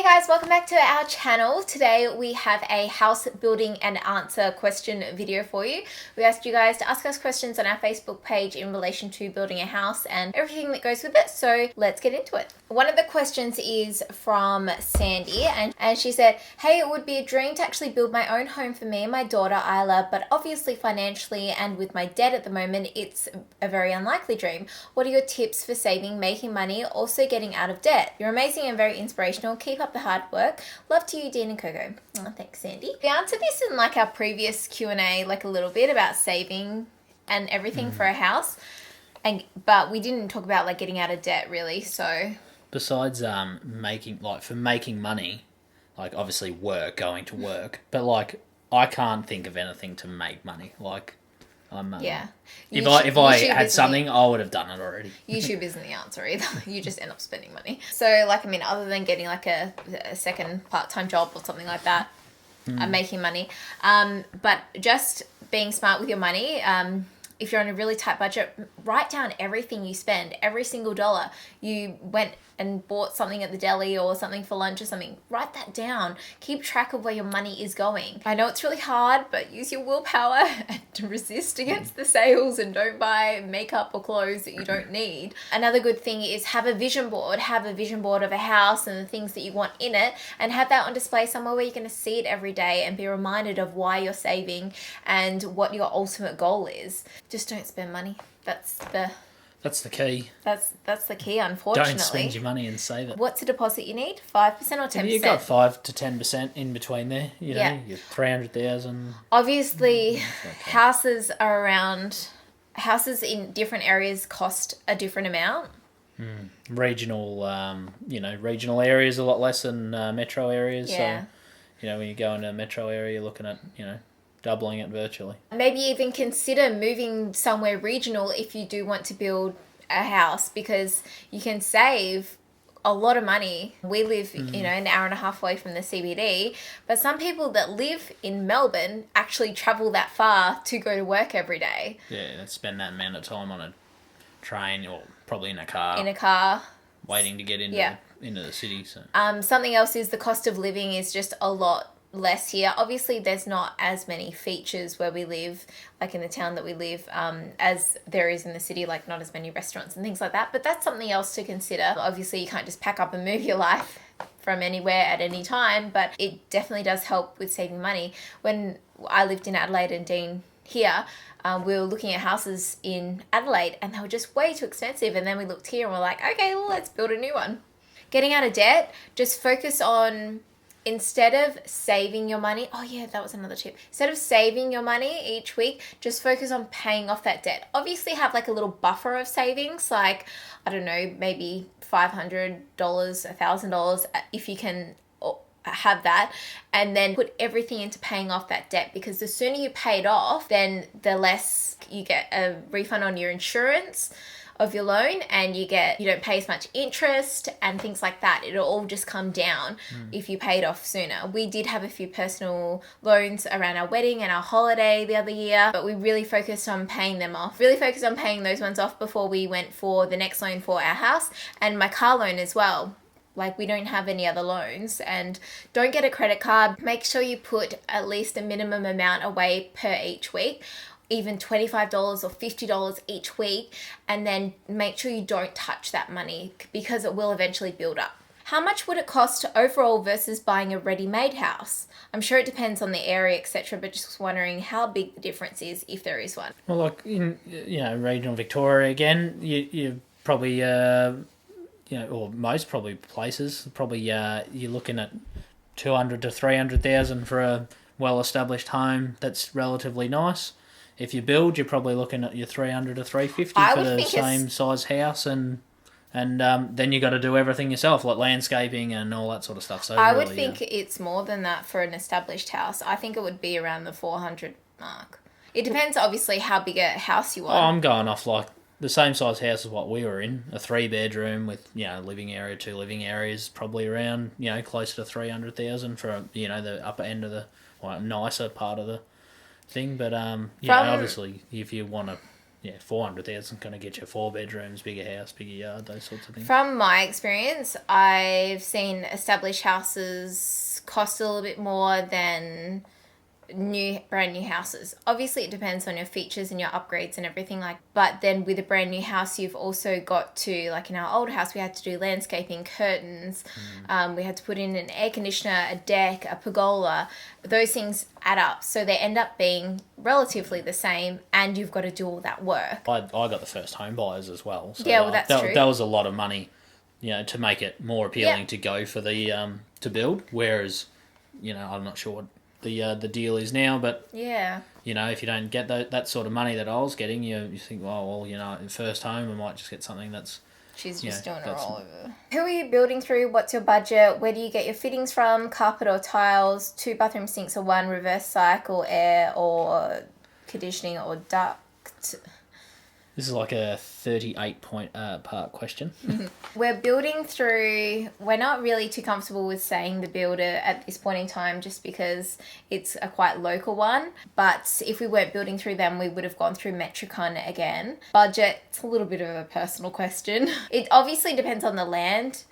Hey guys, welcome back to our channel. Today we have a house building and answer question video for you. We asked you guys to ask us questions on our Facebook page in relation to building a house and everything that goes with it, so let's get into it. One of the questions is from Sandy, and she said, hey, it would be a dream to actually build my own home for me and my daughter Isla, but obviously financially and with my debt at the moment, it's a very unlikely dream. What are your tips for saving, making money, also getting out of debt? You're amazing and very inspirational. Keep up the hard work. Love to you, Dean and Coco. Oh, thanks, Sandy. We answered this in like our previous Q&A, like a little bit about saving and everything for a house, but we didn't talk about like getting out of debt really. So besides making money, like obviously going to work, but like I can't think of anything to make money. Like I'm yeah. If I had something, I would have done it already. YouTube isn't the answer either. You just end up spending money. So like, I mean, other than getting like a second part-time job or something like that, making money, but just being smart with your money. If you're on a really tight budget, write down everything you spend, every single dollar. You went and bought something at the deli or something for lunch or something. Write that down. Keep track of where your money is going. I know it's really hard, but use your willpower to resist against the sales and don't buy makeup or clothes that you don't need. Another good thing is have a vision board. Have a vision board of a house and the things that you want in it, and have that on display somewhere where you're going to see it every day and be reminded of why you're saving and what your ultimate goal is. Just don't spend money. That's the key. That's the key, unfortunately. Don't spend your money and save it. What's the deposit you need? 5% or 10%? You've got 5 to 10% in between there. You know, you're 300,000. Obviously, houses in different areas cost a different amount. Regional areas a lot less than metro areas. Yeah. So, when you go into a metro area, you're looking at, doubling it virtually. Maybe even consider moving somewhere regional if you do want to build a house, because you can save a lot of money. We live, an hour and a half away from the CBD, but some people that live in Melbourne actually travel that far to go to work every day. Yeah, they spend that amount of time on a train or probably in a car. Waiting to get into the city. So. Something else is the cost of living is just a lot less here. Obviously, there's not as many features where we live, like in the town that we live, as there is in the city, like not as many restaurants and things like that. But that's something else to consider. Obviously, you can't just pack up and move your life from anywhere at any time, but it definitely does help with saving money. When I lived in Adelaide and Dean here, we were looking at houses in Adelaide and they were just way too expensive. And then we looked here and we're like, okay, well, let's build a new one. Getting out of debt, just focus on, instead of saving your money, that was another tip. Instead of saving your money each week, just focus on paying off that debt. Obviously have like a little buffer of savings, like, I don't know, maybe $500, $1,000 if you can have that, and then put everything into paying off that debt, because the sooner you pay it off, then the less you get a refund on your insurance of your loan, and you don't pay as much interest and things like that. It'll all just come down if you pay it off sooner. We did have a few personal loans around our wedding and our holiday the other year, but we really focused on paying them off. Really focused on paying those ones off before we went for the next loan for our house and my car loan as well. Like, we don't have any other loans. And don't get a credit card. Make sure you put at least a minimum amount away per each week, even $25 or $50 each week, and then make sure you don't touch that money, because it will eventually build up. How much would it cost overall versus buying a ready-made house? I'm sure it depends on the area, etc., but just wondering how big the difference is, if there is one. Well, like in regional Victoria again, you probably or most probably places, you're looking at 200 to 300,000 for a well-established home that's relatively nice. If you build, you're probably looking at your 300 to 350 for the same size house, and then you got to do everything yourself, like landscaping and all that sort of stuff. So I would think it's more than that for an established house. I think it would be around the 400 mark. It depends, obviously, how big a house you want. Oh, I'm going off like the same size house as what we were in, a 3-bedroom with living area, 2 living areas, probably around closer to 300,000 for the upper end of the nicer part of the thing. But obviously, if you want to $400,000 going to get you 4 bedrooms, bigger house, bigger yard, those sorts of things. From my experience, I've seen established houses cost a little bit more than brand new houses. Obviously it depends on your features and your upgrades and everything, but then with a brand new house you've also got to, like in our old house, we had to do landscaping, curtains, we had to put in an air conditioner, a deck, a pergola. Those things add up, so they end up being relatively the same, and you've got to do all that work. I got the first home buyers as well, so yeah, well, that's true. That was a lot of money, to make it more appealing to go for the to build, whereas I'm not sure what the deal is now, but if you don't get that sort of money that I was getting, you think, first home, I might just get something that's... She's just doing it all over. Who are you building through? What's your budget? Where do you get your fittings from? Carpet or tiles? 2 bathroom sinks or 1? Reverse cycle, air or conditioning or duct? This is like a 38 part question. We're building through... We're not really too comfortable with saying the builder at this point in time just because it's a quite local one. But if we weren't building through them, we would have gone through Metricon again. Budget, it's a little bit of a personal question. It obviously depends on the land,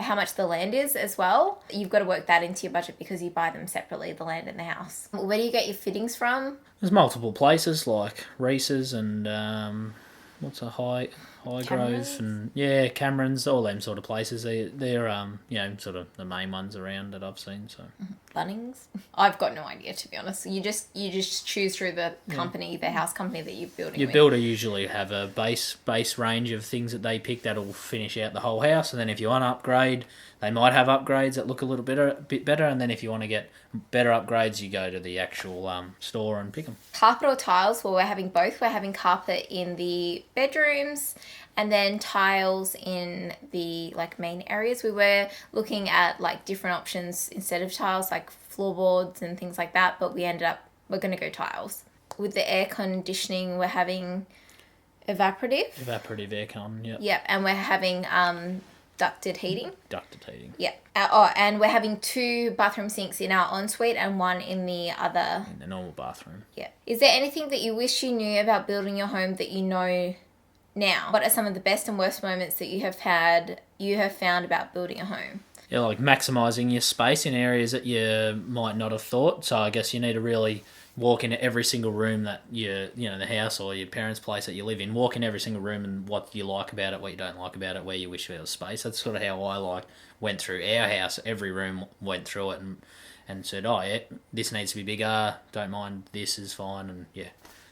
how much the land is as well. You've got to work that into your budget because you buy them separately, the land and the house. Where do you get your fittings from? There's multiple places like Reese's and what's a high Grove and Cameron's, all them sort of places. They're sort of the main ones around that I've seen. So Bunnings. I've got no idea, to be honest. You just choose through the company, the house company that you're building. Your builder usually have a base range of things that they pick that'll finish out the whole house, and then if you want to upgrade, they might have upgrades that look a bit better, and then if you want to get better upgrades, you go to the actual store and pick them. Carpet or tiles? Well, we're having both. We're having carpet in the bedrooms and then tiles in the main areas. We were looking at different options instead of tiles, like floorboards and things like that, but we're going to go tiles. With the air conditioning, we're having evaporative aircon, yeah. Yep, and we're having ducted heating. Yeah. And we're having 2 bathroom sinks in our ensuite and 1 in the other... In the normal bathroom. Yeah. Is there anything that you wish you knew about building your home that you know now? What are some of the best and worst moments that you have found about building a home? Yeah, like maximising your space in areas that you might not have thought. So I guess you need to really walk into every single room that the house or your parents' place that you live in. Walk in every single room and what you like about it, what you don't like about it, where you wish there was space. That's sort of how I went through our house. Every room went through it and said, this needs to be bigger. Don't mind, this is fine, and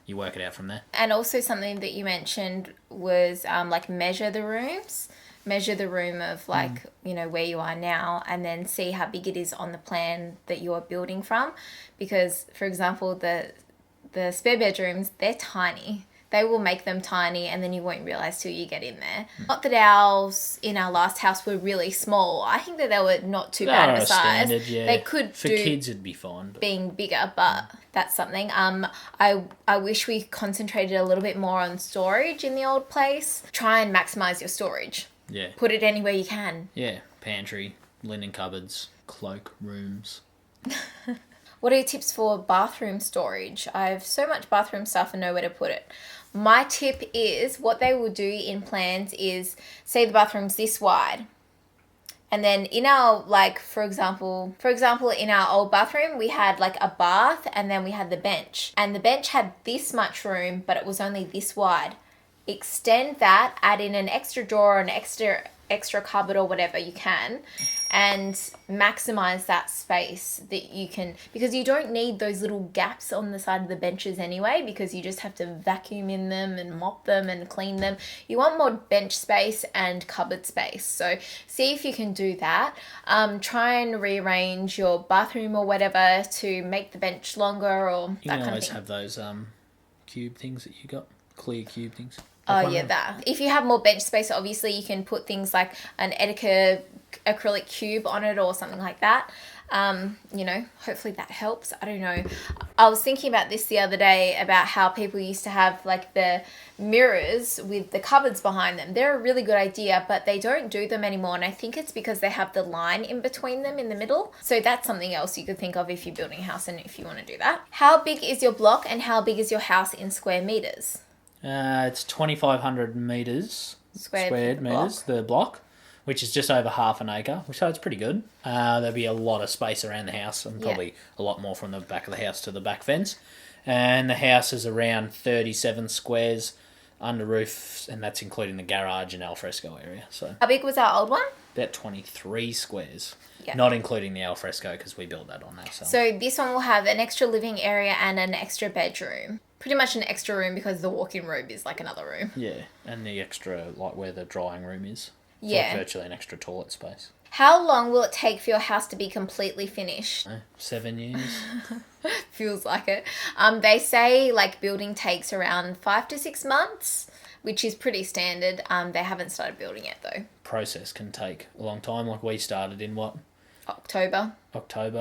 you work it out from there. And also something that you mentioned was measure the rooms. Measure the room of where you are now, and then see how big it is on the plan that you're building from. Because, for example, the spare bedrooms, they're tiny. They will make them tiny, and then you won't realise till you get in there. Not that ours in our last house were really small. I think that they were not too bad of a size. Standard, yeah. They could for kids it'd be fine. But... being bigger, but that's something. I wish we concentrated a little bit more on storage in the old place. Try and maximise your storage. Yeah. Put it anywhere you can. Yeah. Pantry, linen cupboards, cloak rooms. What are your tips for bathroom storage? I have so much bathroom stuff and nowhere to put it. My tip is, what they will do in plans is, say the bathroom's this wide. And then in our, for example, in our old bathroom, we had a bath and then we had the bench. And the bench had this much room, but it was only this wide. Extend that, add in an extra drawer, an extra cupboard or whatever you can, and maximize that space that you can, because you don't need those little gaps on the side of the benches anyway, because you just have to vacuum in them and mop them and clean them. You want more bench space and cupboard space. So see if you can do that. Try and rearrange your bathroom or whatever to make the bench longer or that kind of thing. You can always have those cube things that you got, clear cube things. Oh, yeah, that. If you have more bench space, obviously you can put things like an Etika acrylic cube on it or something like that. Hopefully that helps. I don't know. I was thinking about this the other day about how people used to have the mirrors with the cupboards behind them. They're a really good idea, but they don't do them anymore. And I think it's because they have the line in between them in the middle. So that's something else you could think of if you're building a house and if you want to do that. How big is your block and how big is your house in square meters? It's 2,500 metres squared metres, the block, which is just over half an acre, so it's pretty good. There'll be a lot of space around the house, and probably a lot more from the back of the house to the back fence. And the house is around 37 squares under roof, and that's including the garage and alfresco area. So How big was our old one? about 23 squares, Yeah. not including the alfresco because we built that on ourselves. So this one will have an extra living area and an extra bedroom. Pretty much an extra room because the walk-in robe is like another room. Yeah, and the extra, like where the drying room is. So Yeah. virtually an extra toilet space. How long will it take for your house to be completely finished? 7 years. Feels like it. They say like building takes around 5 to 6 months, which is pretty standard. They haven't started building yet though. Process can take a long time. Like we started in what? October,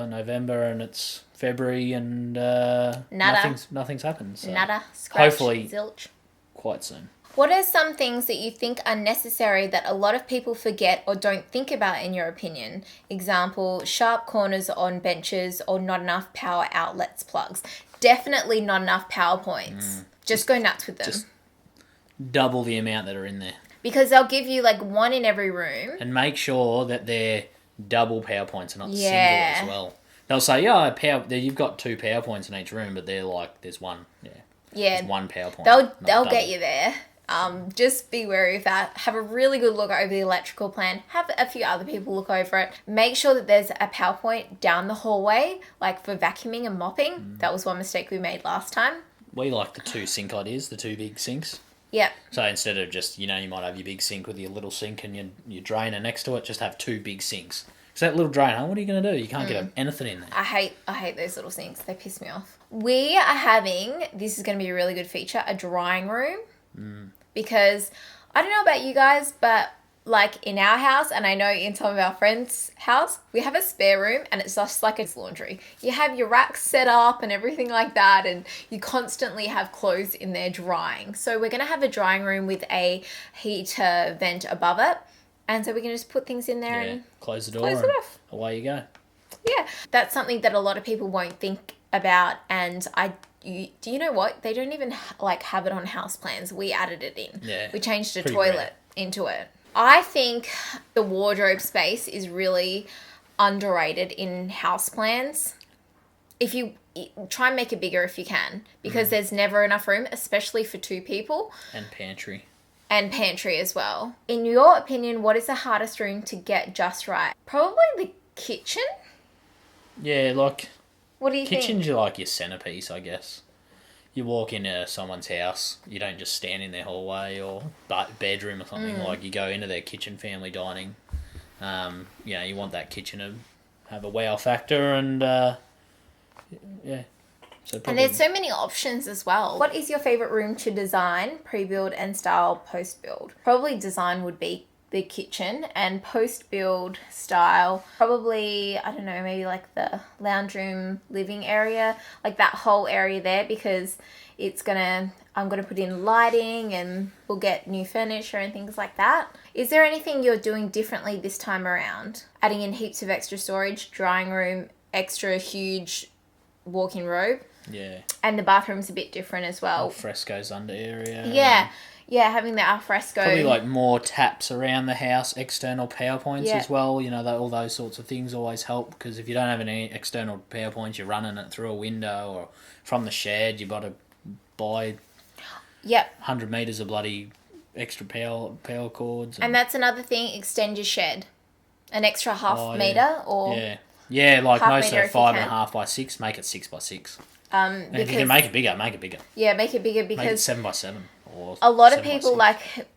November, and it's February, and Nada. nothing's happened. So nada, scratch, hopefully zilch. quite soon. What are some things that you think are necessary that a lot of people forget or don't think about in your opinion? Example, sharp corners on benches or not enough power outlets plugs. Definitely not enough power points. Just go nuts with them. Just double the amount that are in there. Because they'll give you like one in every room. And make sure that they're double power points and not single Yeah. as well. They'll say, yeah, you've got 2 power points in each room, but they're like, there's one. Yeah. Yeah. There's one power point. They'll not get double. you there. Just be wary of that. Have a really good look over the electrical plan. Have a few other people look over it. Make sure that there's a power point down the hallway, like for vacuuming and mopping. That was one mistake we made last time. We like the 2 sink ideas, the 2 big sinks. Yeah. So instead of just, you might have your big sink with your little sink and your drainer next to it, just have 2 big sinks. So that little drainer, what are you going to do? You can't get anything in there. I hate those little sinks. They piss me off. We are having, this is going to be a really good feature, a drying room. Because I don't know about you guys, but like in our house, and I know in some of our friends' house, we have a spare room and it's just like a laundry. You have your racks set up and everything like that, and you constantly have clothes in there drying. So we're going to have a drying room with a heater vent above it. And so we can just put things in there and close the door close it and off. away you go. Yeah, that's something that a lot of people won't think about, and do you know what? They don't even have it on house plans. We added it in. Yeah, We changed a pretty toilet rare. into it. I think the wardrobe space is really underrated in house plans. If you try and make it bigger if you can, because there's never enough room, especially for 2 people. And pantry. And pantry as well. In your opinion, what is the hardest room to get just right? Probably the kitchen? Yeah, like What do you think? kitchen's like your centerpiece, I guess. You walk into someone's house, you don't just stand in their hallway or bedroom or something. Like you go into their kitchen, family dining. You want that kitchen to have a wow factor, and yeah. So And probably, there's so many options as well. What is your favorite room to design, pre-build and style post-build? Probably design would be the kitchen, and post-build style, probably, I don't know, maybe like the lounge room, living area, like that whole area there, because I'm gonna put in lighting and we'll get new furniture and things like that. Is there anything you're doing differently this time around? Adding in heaps of extra storage, drying room, extra huge walk-in robe. yeah, And the bathroom's a bit different as well. frescoes under area. Yeah, having the alfresco. Probably like more taps around the house, external power points Yeah. as well. All those sorts of things always help, because if you don't have any external power points, you're running it through a window or from the shed. You've got to buy Yep. 100 metres of bloody extra power cords. And that's another thing, extend your shed. An extra half Oh, yeah. meter or... Yeah, like half most metre are if you 5.5 by 6, make it 6 by 6. And if you can make it bigger, make it bigger. Yeah, make it bigger, Make it because 7 by 7. Or a lot of 7 by people, 6. like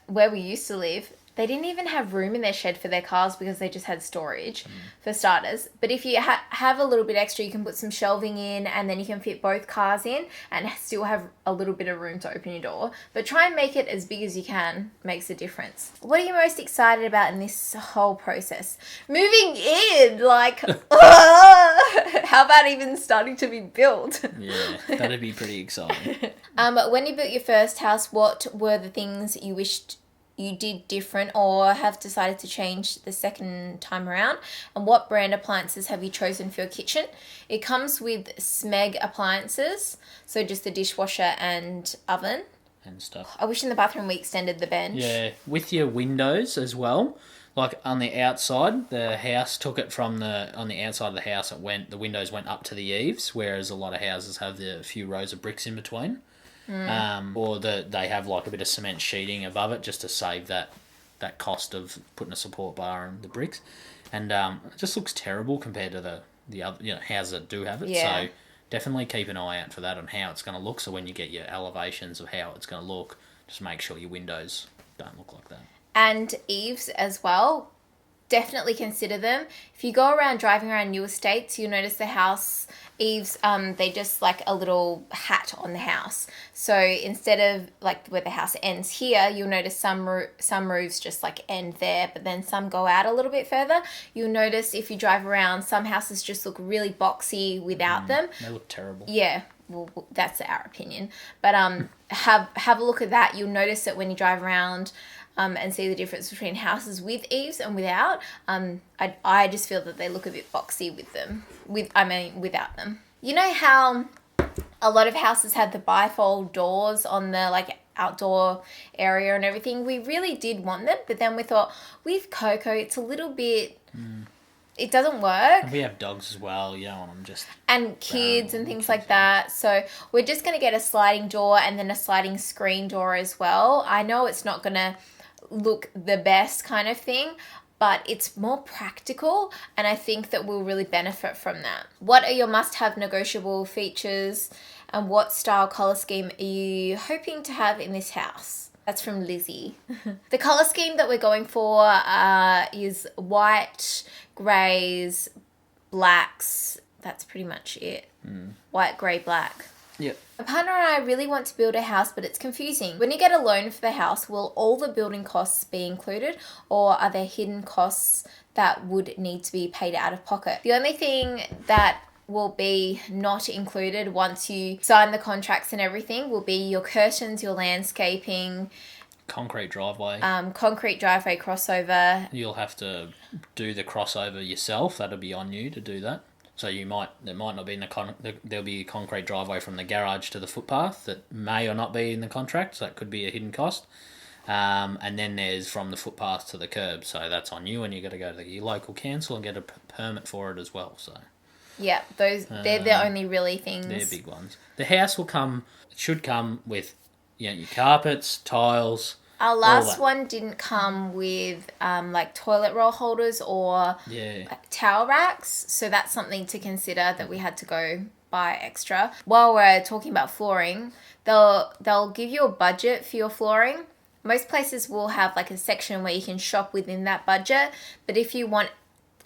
where we used to live, they didn't even have room in their shed for their cars because they just had storage for starters. But if you have a little bit extra, you can put some shelving in, and then you can fit both cars in and still have a little bit of room to open your door. But try and make it as big as you can. Makes a difference. What are you most excited about in this whole process? Moving in, like, how about even starting to be built? Yeah, that'd be pretty exciting. When you built your first house, what were the things you wished you did different or have decided to change the second time around? And what brand appliances have you chosen for your kitchen? It comes with Smeg appliances, so just the dishwasher and oven. and stuff. I wish in the bathroom we extended the bench. Yeah, with your windows as well. Like on the outside, the house took it from on the outside of the house. The windows went up to the eaves, whereas a lot of houses have a few rows of bricks in between, or they have like a bit of cement sheeting above it just to save that cost of putting a support bar and the bricks, and it just looks terrible compared to the other houses that do have it. Yeah. So definitely keep an eye out for that on how it's going to look. So when you get your elevations of how it's going to look, just make sure your windows don't look like that. And eaves as well. Definitely consider them. If you go around driving around new estates, you'll notice the house eaves, they just like a little hat on the house. So instead of like where the house ends here, you'll notice some roofs just like end there, but then some go out a little bit further. You'll notice if you drive around, some houses just look really boxy without them. They look terrible. Yeah. Well, that's our opinion. But have a look at that. You'll notice it when you drive around. And see the difference between houses with eaves and without. I just feel that they look a bit boxy with them. Without them. You know how a lot of houses had the bifold doors on the like outdoor area and everything? We really did want them, but then we thought with Coco, it's a little bit. It doesn't work. We have dogs as well. You don't want them just... And kids and things like that. So we're just going to get a sliding door and then a sliding screen door as well. I know it's not going to look the best kind of thing, but it's more practical, and I think that we'll really benefit from that. What are your must-have negotiable features, and what style colour scheme are you hoping to have in this house? That's from Lizzie. The colour scheme that we're going for is white, greys, blacks. That's pretty much it. White, grey, black. Yep. My partner and I really want to build a house, but it's confusing. When you get a loan for the house, will all the building costs be included, or are there hidden costs that would need to be paid out of pocket? The only thing that will be not included once you sign the contracts and everything will be your curtains, your landscaping, concrete driveway crossover. You'll have to do the crossover yourself. That'll be on you to do that. So there might not be there'll be a concrete driveway from the garage to the footpath that may or not be in the contract. So that could be a hidden cost. And then there's from the footpath to the curb. So that's on you, and you got to go to your local council and get a permit for it as well. So yeah, they're the only really things. They're big ones. The house should come with your carpets, tiles. Our last one didn't come with like toilet roll holders or towel racks, so that's something to consider that we had to go buy extra. While we're talking about flooring, they'll give you a budget for your flooring. Most places will have like a section where you can shop within that budget, but if you want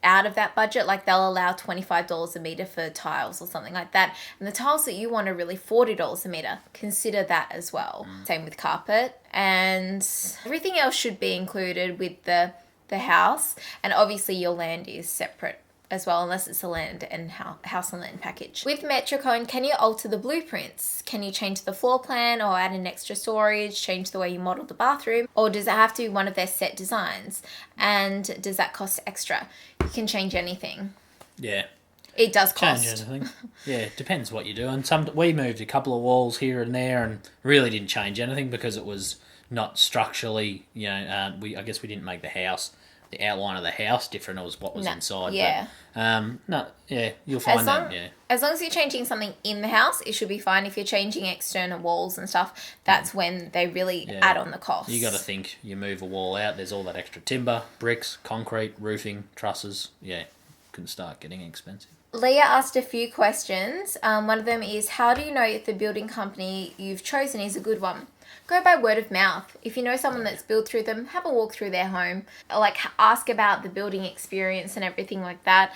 out of that budget, like they'll allow $25 a meter for tiles or something like that, and the tiles that you want are really $40 a meter. Consider that as well. Same with carpet, and everything else should be included with the house, and obviously your land is separate as well, unless it's a land and house and land package. With Metricone, can you alter the blueprints? Can you change the floor plan or add an extra storage, change the way you model the bathroom, or does it have to be one of their set designs? And does that cost extra? You can change anything. Yeah. It does cost. Change anything. Yeah, it depends what you do. And we moved a couple of walls here and there and really didn't change anything because it was not structurally, I guess we didn't make the outline of the house different. It was what was inside. Yeah. But, you'll find as long as you're changing something in the house, it should be fine. If you're changing external walls and stuff, that's when they really add on the cost. You got to think, you move a wall out, there's all that extra timber, bricks, concrete, roofing, trusses. Yeah, can start getting expensive. Leah asked a few questions. One of them is, how do you know if the building company you've chosen is a good one? Go by word of mouth. If you know someone that's built through them, have a walk through their home. Like, ask about the building experience and everything like that.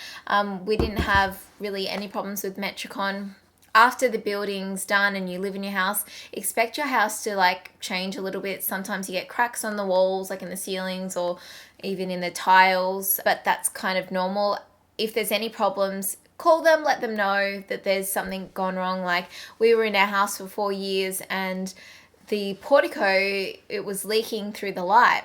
We didn't have really any problems with Metricon. After the building's done and you live in your house, expect your house to like change a little bit. Sometimes you get cracks on the walls, like in the ceilings or even in the tiles, but that's kind of normal. If there's any problems, call them, let them know that there's something gone wrong. Like, we were in our house for 4 years and the portico, it was leaking through the light.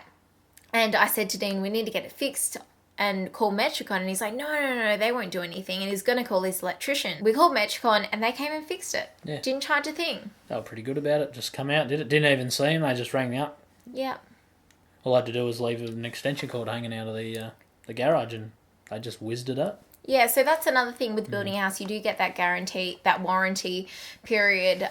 And I said to Dean, we need to get it fixed. and call Metricon, and he's like, no, they won't do anything, and he's going to call his electrician. We called Metricon, and they came and fixed it. Yeah. Didn't charge a thing. They were pretty good about it. Just come out, did it. Didn't even see him. They just rang me up. Yeah. All I had to do was leave an extension cord hanging out of the garage, and they just whizzed it up. Yeah, so that's another thing with building a house. You do get that guarantee, that warranty period,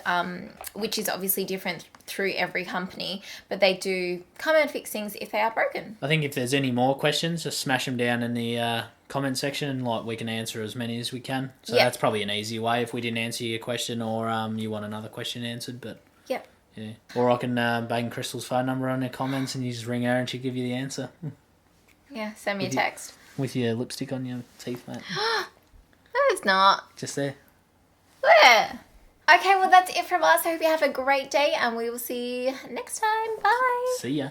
which is obviously different through every company, but they do come and fix things if they are broken. I think if there's any more questions, just smash them down in the comment section, and like we can answer as many as we can. So that's probably an easy way if we didn't answer your question, or you want another question answered. But Yep. yeah, or I can bang Crystal's phone number on the comments, and you just ring her and she'll give you the answer. Yeah, send me a text. With your lipstick on your teeth, mate. No, it's not. Just there. Where? Okay, well, that's it from us. I hope you have a great day, and we will see you next time. Bye. See ya.